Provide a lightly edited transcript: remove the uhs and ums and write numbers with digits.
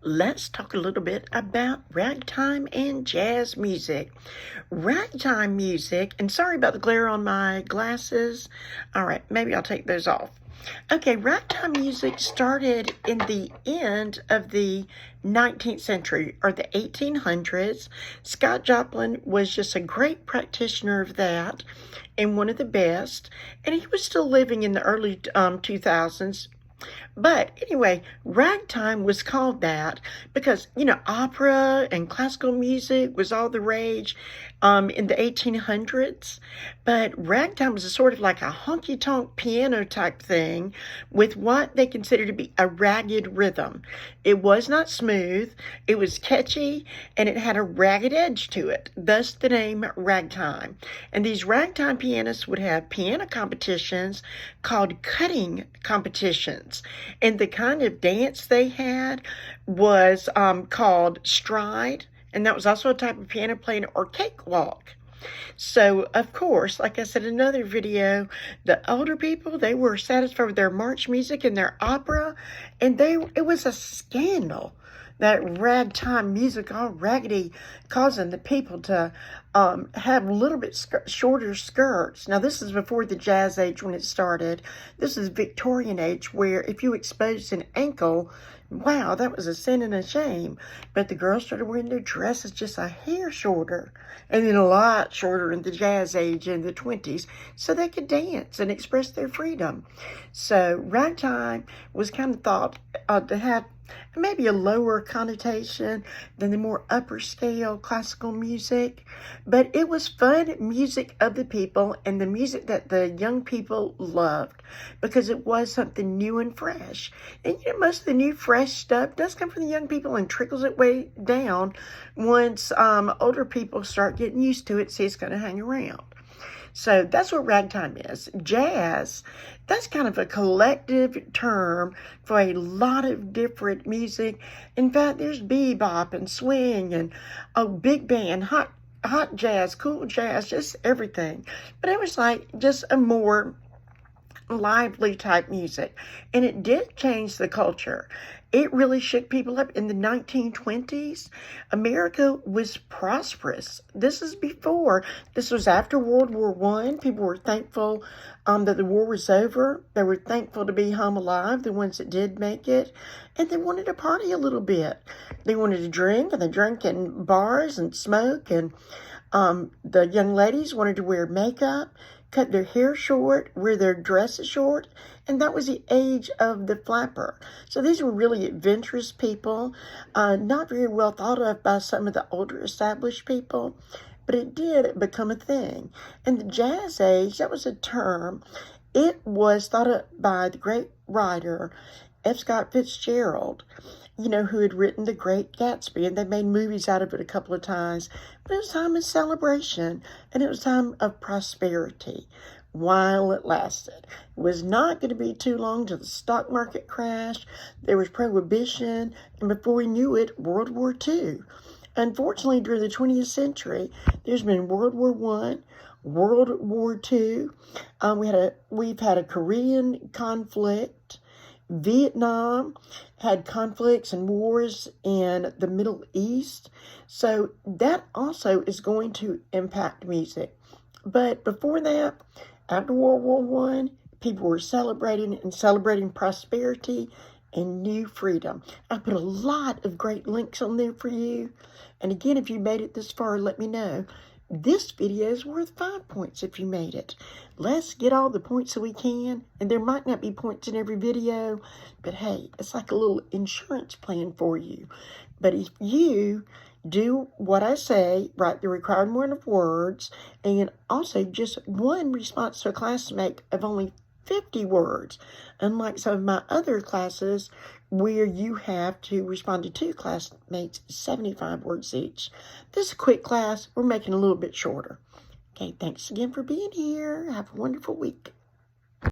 Let's talk a little bit about ragtime and jazz music. Ragtime music, and sorry about the glare on my glasses. All right, maybe I'll take those off. Okay, ragtime music started in the end of the 19th century or the 1800s. Scott Joplin was just a great practitioner of that and one of the best, and he was still living in the early 2000s. But anyway, ragtime was called that because, opera and classical music was all the rage in the 1800s. But ragtime was a sort of like a honky-tonk piano type thing with what they considered to be a ragged rhythm. It was not smooth, it was catchy, and it had a ragged edge to it, thus the name ragtime. And these ragtime pianists would have piano competitions called cutting competitions. And the kind of dance they had was called stride, and that was also a type of piano playing, or cakewalk. So, of course, like I said in another video, the older people, they were satisfied with their march music and their opera, and it was a scandal, that ragtime music, all raggedy, causing the people to have a little bit shorter skirts. Now, this is before the Jazz Age when it started. This is Victorian age, where if you exposed an ankle, wow, that was a sin and a shame. But the girls started wearing their dresses just a hair shorter, and then a lot shorter in the Jazz Age in the 20s, so they could dance and express their freedom. So ragtime was kind of thought to have maybe a lower connotation than the more upper scale classical music, but it was fun music of the people and the music that the young people loved because it was something new and fresh. And most of the new fresh stuff does come from the young people and trickles it way down once older people start getting used to it, see it's going to hang around. So that's what ragtime is. Jazz, that's kind of a collective term for a lot of different music. In fact, there's bebop and swing and big band, hot jazz, cool jazz, just everything. But it was like just a more lively type music, and it did change the culture. It really shook people up. In the 1920s, America was prosperous. This was after World War I. People were thankful that the war was over. They were thankful to be home alive, the ones that did make it, and they wanted to party a little bit. They wanted to drink, and they drank in bars and smoke, and the young ladies wanted to wear makeup, cut their hair short, wear their dresses short, and that was the age of the flapper. So these were really adventurous people, not very well thought of by some of the older established people, but it did become a thing. And the Jazz Age, that was a term. It was thought of by the great writer F. Scott Fitzgerald, who had written The Great Gatsby, and they made movies out of it a couple of times. But it was a time of celebration, and it was a time of prosperity while it lasted. It was not going to be too long till the stock market crashed. There was prohibition, and before we knew it, World War II. Unfortunately, during the 20th century, there's been World War I, World War II. We've had a Korean conflict. Vietnam had conflicts and wars in the Middle East, so that also is going to impact music. But before that, after World War I, people were celebrating prosperity and new freedom. I put a lot of great links on there for you. And again, if you made it this far, let me know. This video is worth 5 points if you made it. Let's get all the points that we can. And there might not be points in every video, but hey, it's like a little insurance plan for you. But if you do what I say, write the required amount of words, and also just one response to a classmate of only 50 words, unlike some of my other classes where you have to respond to 2 classmates, 75 words each. This is a quick class. We're making it a little bit shorter. Okay, thanks again for being here. Have a wonderful week.